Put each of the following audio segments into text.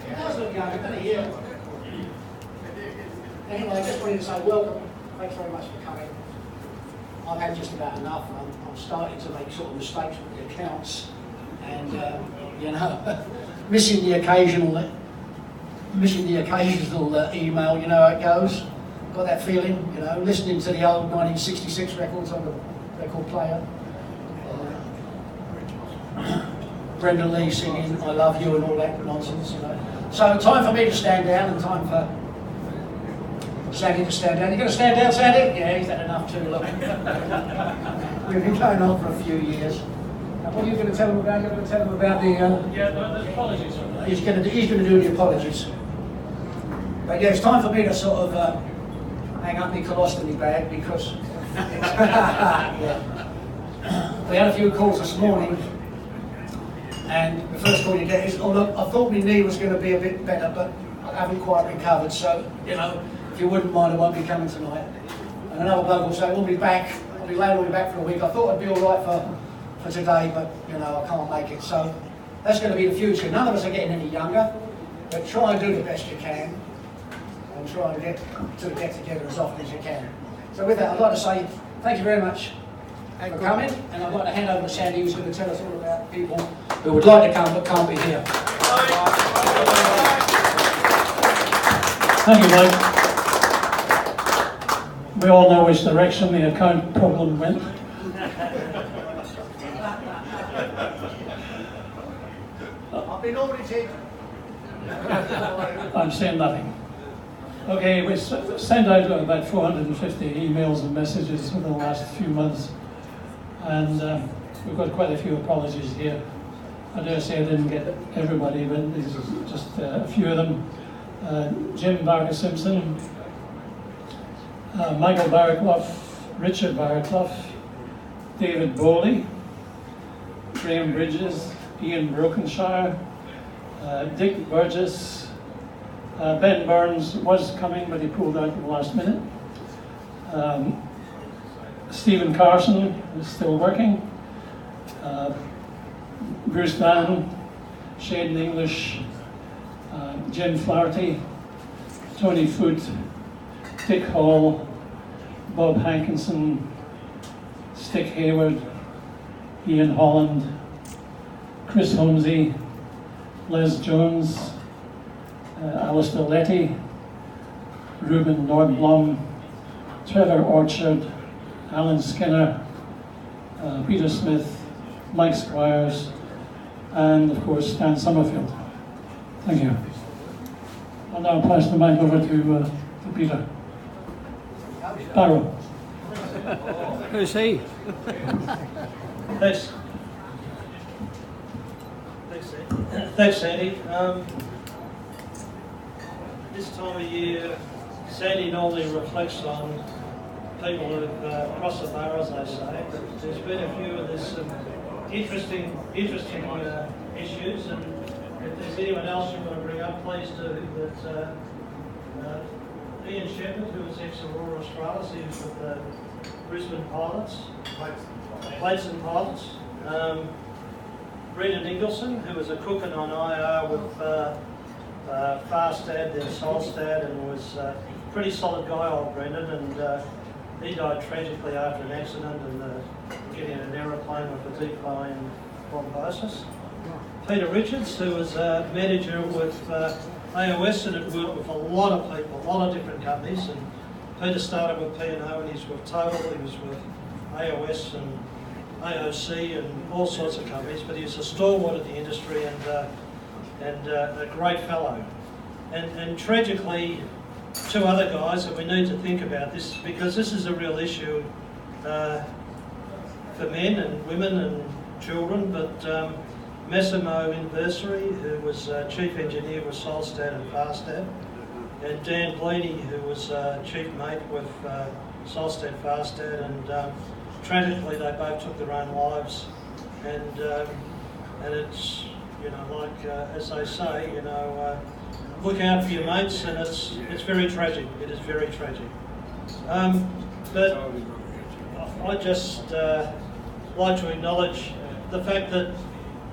It does look young, doesn't it? Yeah. Anyway, I just wanted to say welcome. Thanks very much for coming. I've had just about enough. I'm starting to make sort of mistakes with the accounts, and you know, missing the occasional email. You know how it goes. Got that feeling, you know, listening to the old 1966 records on the record player. Brenda Lee singing "I Love You" and all that nonsense, you know. So time for me to stand down and time for Sandy to stand down. You going to stand down, Sandy? Yeah, he's had enough too. Look, we've been going on for a few years. What are you going to tell him about? You're going to tell him about the. Yeah, the apologies for that. He's going to do the apologies. But yeah, it's time for me to sort of hang up my colostomy bag because yeah. We had a few calls this morning, and the first call you get is, "Oh look, I thought my knee was going to be a bit better, but I haven't quite recovered. So you know, if you wouldn't mind, I won't be coming tonight." And another bloke will say, "We'll be back. I'll be late. We'll be back for a week. I thought I'd be all right for today, but you know, I can't make it." So that's going to be the future. None of us are getting any younger, but try and do the best you can, and try and get together as often as you can. So with that, I'd like to say thank you very much for coming, and I'd like to hand over to Sandy, who's going to tell us all about people who would like to come but can't be here. Thank you, Mike. We all know which direction the account problem went. I've been audited. I'm saying nothing. Okay, we sent out about 450 emails and messages over the last few months, and we've got quite a few apologies here. I dare say I didn't get everybody, but these are just a few of them. Jim Barker-Simpson, Michael Barraclough, Richard Barraclough, David Bowley, Graham Bridges, Ian Brokenshire, Dick Burgess, Ben Burns was coming, but he pulled out at the last minute. Stephen Carson is still working. Bruce Bannon, Shaden English, Jim Flaherty, Tony Foote, Dick Hall, Bob Hankinson, Stick Hayward, Ian Holland, Chris Holmesy, Les Jones, Alistair Letty, Ruben Nordblom, Trevor Orchard, Alan Skinner, Peter Smith, Mike Squires, and of course Stan Summerfield. Thank you. I'll now pass the mic over to Peter. Barrow. Who's he? Thanks. Thanks, Sandy. This time of year, Sandy normally reflects on people who've crossed the bar, as they say. But there's been a few of this interesting issues, and if there's anyone else you want to bring up, please do. But Ian Shepherd, who was ex-Aurora Australis, he was with the Brisbane Pilots, Clayton Pilots. Brendan Ingleson, who was a cook and on IR with Farstad, then Solstad, and was a pretty solid guy, old Brendan, and he died tragically after an accident and getting in an aeroplane with a deep vein thrombosis. Peter Richards, who was a manager with AOS and had worked with a lot of people, a lot of different companies, and Peter started with P&O and he's with Total, he was with AOS and AOC and all sorts of companies, but he's a stalwart of the industry and a great fellow. And tragically, two other guys, and we need to think about this because this is a real issue for men and women and children, but Massimo Inversary, who was chief engineer with Solstad and Farstad, and Dan Bleedy, who was chief mate with Solstad Farstad, and tragically they both took their own lives, and it's, you know, like as they say, you know, look out for your mates, and it's very tragic. It is very tragic. But I just like to acknowledge the fact that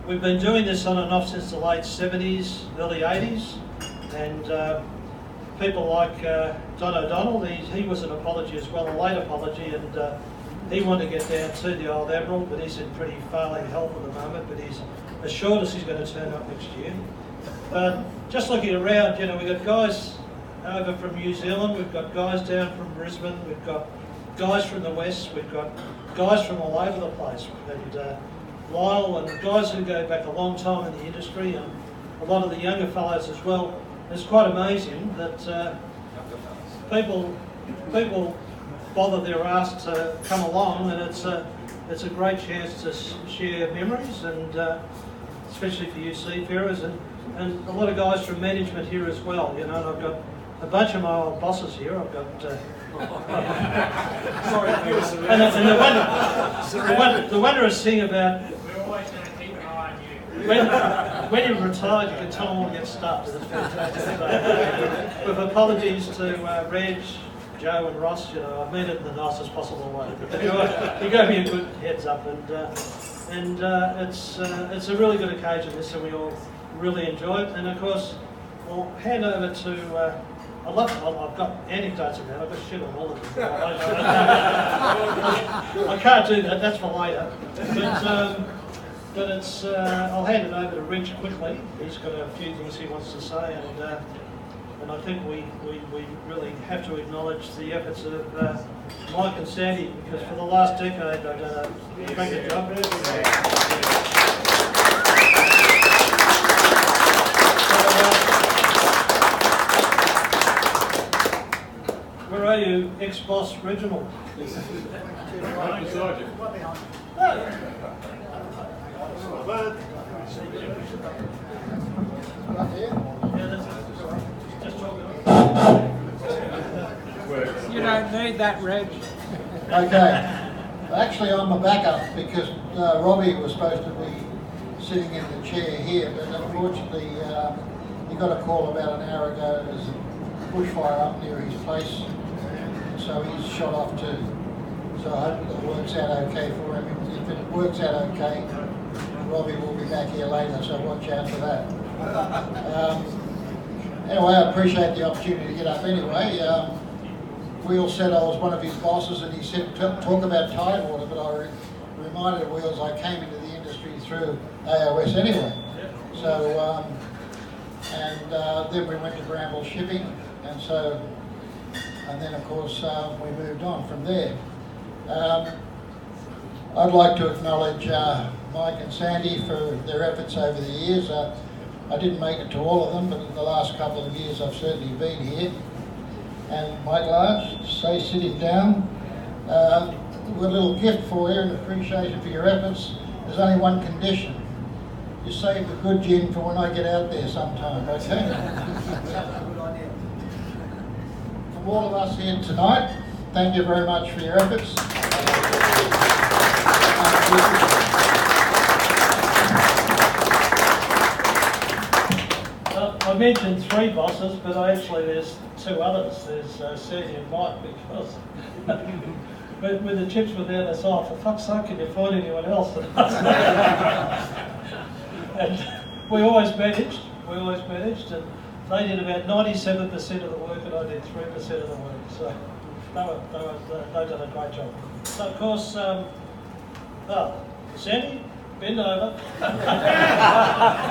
we've been doing this on and off since the late 70s, early 80s, and people like Don O'Donnell, he was an apology as well, a late apology, and he wanted to get down to the Old Admiral, but he's in pretty failing health at the moment, but he's assured us he's going to turn up next year. But just looking around, you know, we've got guys over from New Zealand, we've got guys down from Brisbane, we've got guys from the West, we've got guys from all over the place, and Lyle and guys who go back a long time in the industry, and a lot of the younger fellows as well. It's quite amazing that people bother their ass to come along, and it's a great chance to share memories, and especially for you seafarers, and a lot of guys from management here as well. You know, and I've got a bunch of my old bosses here. I've got and the wondrous thing about when you've retired, you can tell them all get stuffed. It's fantastic. With apologies to Reg, Joe and Ross, you know, I mean it in the nicest possible way. You gave me a good heads up, and it's a really good occasion this, and we all really enjoy it. And of course, I'll hand over to. I've got anecdotes about it. I've got shit on all of them. I can't do that. That's for later. But it's. I'll hand it over to Rich quickly. He's got a few things he wants to say, and I think we really have to acknowledge the efforts of Mike and Sandy, because for the last decade they've done a great job. Where are you, ex-boss Reginald? You don't need that, Reg. Okay. Actually, I'm a backup because Robbie was supposed to be sitting in the chair here, but unfortunately he got a call about an hour ago. There's a bushfire up near his place, so he's shot off too. So I hope it works out okay for him. If it works out okay, Robbie will be back here later, so watch out for that. Anyway, I appreciate the opportunity to get up anyway. Wheels said I was one of his bosses, and he said talk about Tidewater, but I reminded Wheels I came into the industry through AOS anyway. So, then we went to Bramble Shipping, and then of course we moved on from there. I'd like to acknowledge Mike and Sandy for their efforts over the years. I didn't make it to all of them, but in the last couple of years I've certainly been here. And Mike Large, stay sitting down. We've got a little gift for you in appreciation for your efforts. There's only one condition. You save the good gin for when I get out there sometime, okay? From all of us here tonight, thank you very much for your efforts. I mentioned three bosses, but there's two others. There's Sandy and Mike, because when the chips were there, they said, oh, for fuck's sake, can you find anyone else? And we always managed, and they did about 97% of the work, and I did 3% of the work. So they done a great job. So of course, Sandy, bend over.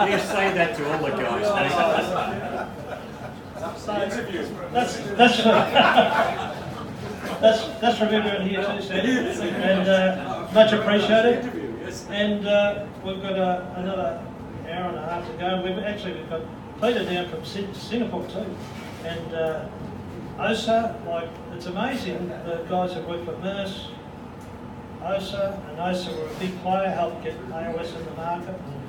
You say that to all the guys. That's from everyone here too, Sandy, and much appreciated. And we've got another hour and a half to go. We've got Peter down from Singapore too, and OSA. Like, it's amazing the guys that work for Merce, OSA, and OSA were a big player, helped get AOS in the market. And,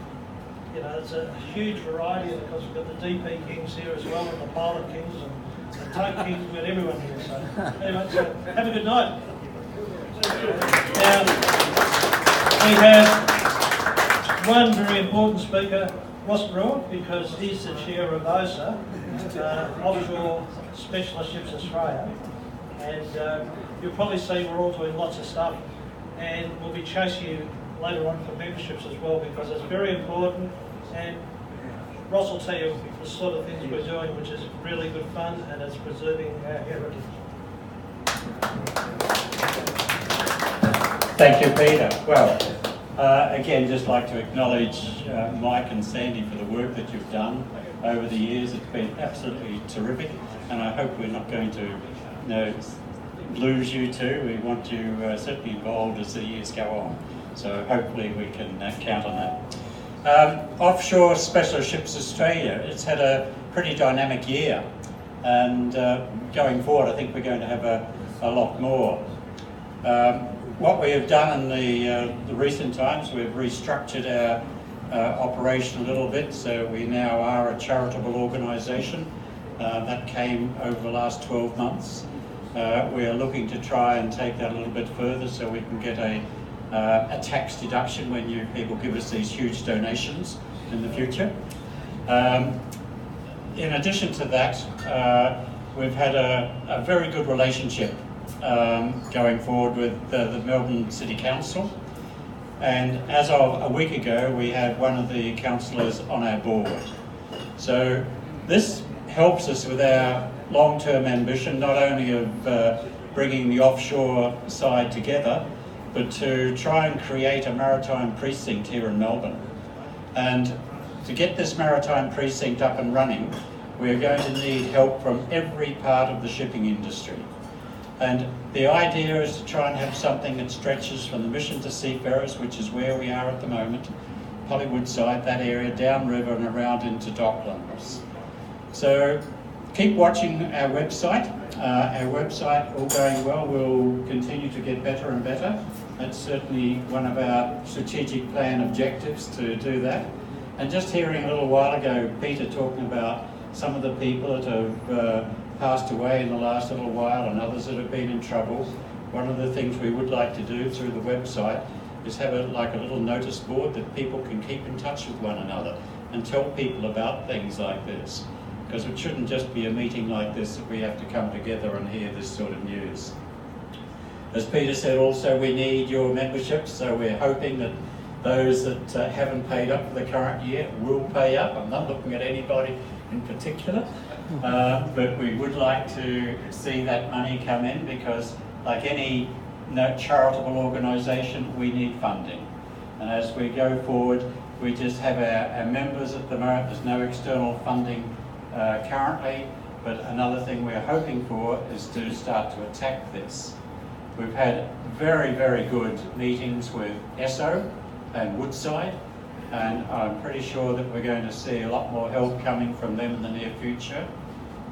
you know, it's a huge variety, and of course we've got the DP Kings here as well, and the Pilot Kings, and the Tote Kings. We've got everyone here. So anyway, so have a good night. Now, we have one very important speaker, Ross Brewer, because he's the chair of OSA, Offshore Specialist Ships Australia, and you'll probably see we're all doing lots of stuff, and we'll be chasing you later on for memberships as well, because it's very important, and Ross will tell you the sort of things we're doing, which is really good fun, and it's preserving our heritage. Thank you, Peter. Well, again, just like to acknowledge Mike and Sandy for the work that you've done over the years. It's been absolutely terrific, and I hope we're not going to lose you two. We want you certainly involved as the years go on. So hopefully we can count on that. Offshore Specialist Ships Australia, it's had a pretty dynamic year, and going forward I think we're going to have a lot more. What we have done in the recent times, we've restructured our operation a little bit, so we now are a charitable organisation. That came over the last 12 months. We are looking to try and take that a little bit further so we can get a tax deduction when you people give us these huge donations in the future. In addition to that, we've had a very good relationship going forward with the Melbourne City Council, and as of a week ago we had one of the councillors on our board. So this helps us with our long-term ambition, not only of bringing the offshore side together, but to try and create a maritime precinct here in Melbourne. And to get this maritime precinct up and running, we're going to need help from every part of the shipping industry. And the idea is to try and have something that stretches from the Mission to Seafarers, which is where we are at the moment, Hollywood side, that area, downriver and around into Docklands. So keep watching our website. Our website, all going well, will continue to get better and better. That's certainly one of our strategic plan objectives, to do that. And just hearing a little while ago Peter talking about some of the people that have passed away in the last little while and others that have been in trouble, one of the things we would like to do through the website is have like a little notice board that people can keep in touch with one another and tell people about things like this. Because it shouldn't just be a meeting like this that we have to come together and hear this sort of news. As Peter said also, we need your memberships, so we're hoping that those that haven't paid up for the current year will pay up. I'm not looking at anybody in particular, but we would like to see that money come in, because like any charitable organisation, we need funding. And as we go forward, we just have our members at the moment. There's no external funding currently, but another thing we're hoping for is to start to attack this. We've had very, very good meetings with Esso and Woodside, and I'm pretty sure that we're going to see a lot more help coming from them in the near future.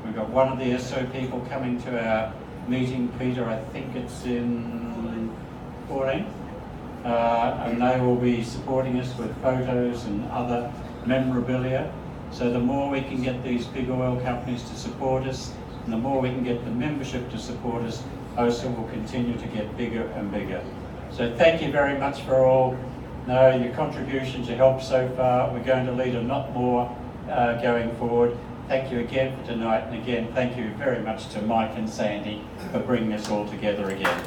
We've got one of the Esso people coming to our meeting, Peter, I think it's in 14, and they will be supporting us with photos and other memorabilia. So the more we can get these big oil companies to support us, and the more we can get the membership to support us, OSA will continue to get bigger and bigger. So thank you very much for all your contributions, your help so far. We're going to lead a lot more going forward. Thank you again for tonight, and again thank you very much to Mike and Sandy for bringing us all together again.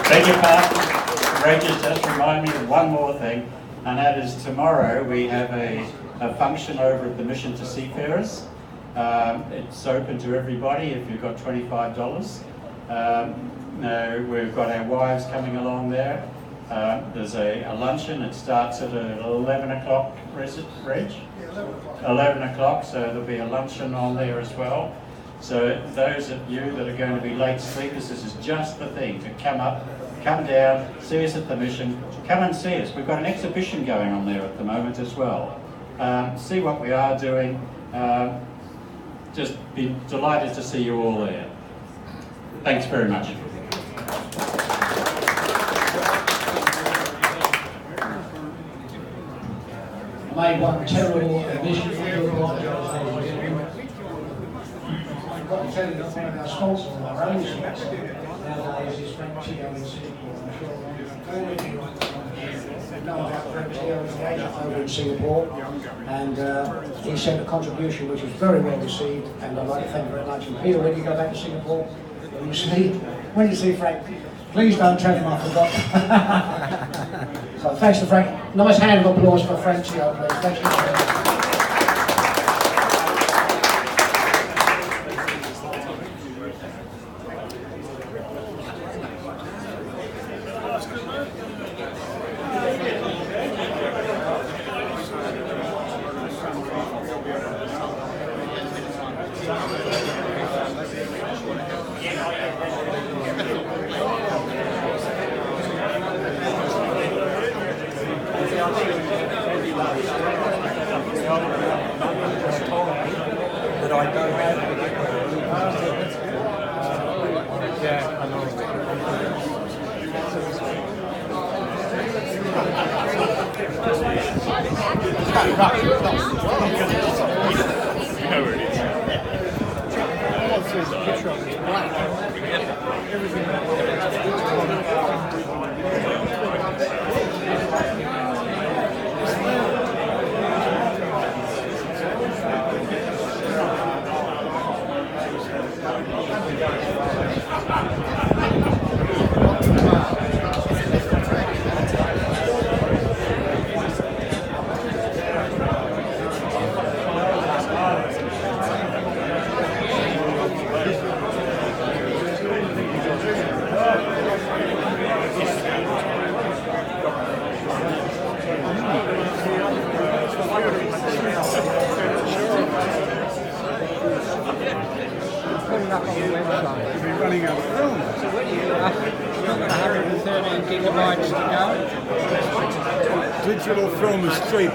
Beg your pardon, Regis, just remind me of one more thing, and that is tomorrow we have a function over at the Mission to Seafarers. It's open to everybody if you've got $25. We've got our wives coming along there. There's a luncheon. It starts at 11 o'clock, Reg? 11 o'clock, so there'll be a luncheon on there as well. So those of you that are going to be late sleepers, this is just the thing, to come up, come down, see us at the Mission, come and see us. We've got an exhibition going on there at the moment as well. See what we are doing. Just be delighted to see you all there. Thanks very much. I made one terrible omission for you. I've got to tell you that one of our sponsors on our own sponsor nowadays is Frank Teo in Singapore. I'm sure all of you know about Frank Teo as the agent over in Singapore, and he sent a contribution which was very well received, and I'd like to thank you very much. And Peter, when you go back to Singapore, when you see Frank, Please don't tell him I forgot. So thanks to Frank. Nice hand of applause for Frank Gio, please. Thank you. That I don't have. Yeah, I know. You've been running out of film. Still got 113 gigabytes to go. Digital film is cheap.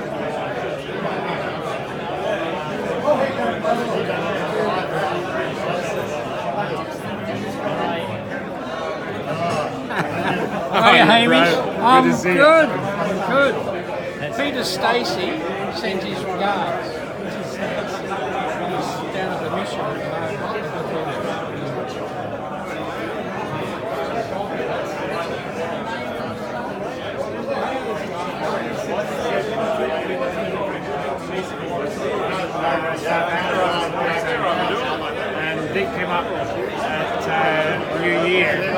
How are you, Hamish? Good I'm to see you. good. I'm good. Peter Stacey sent his regards. He's down at the mission at the moment. And Dick came up at New Year.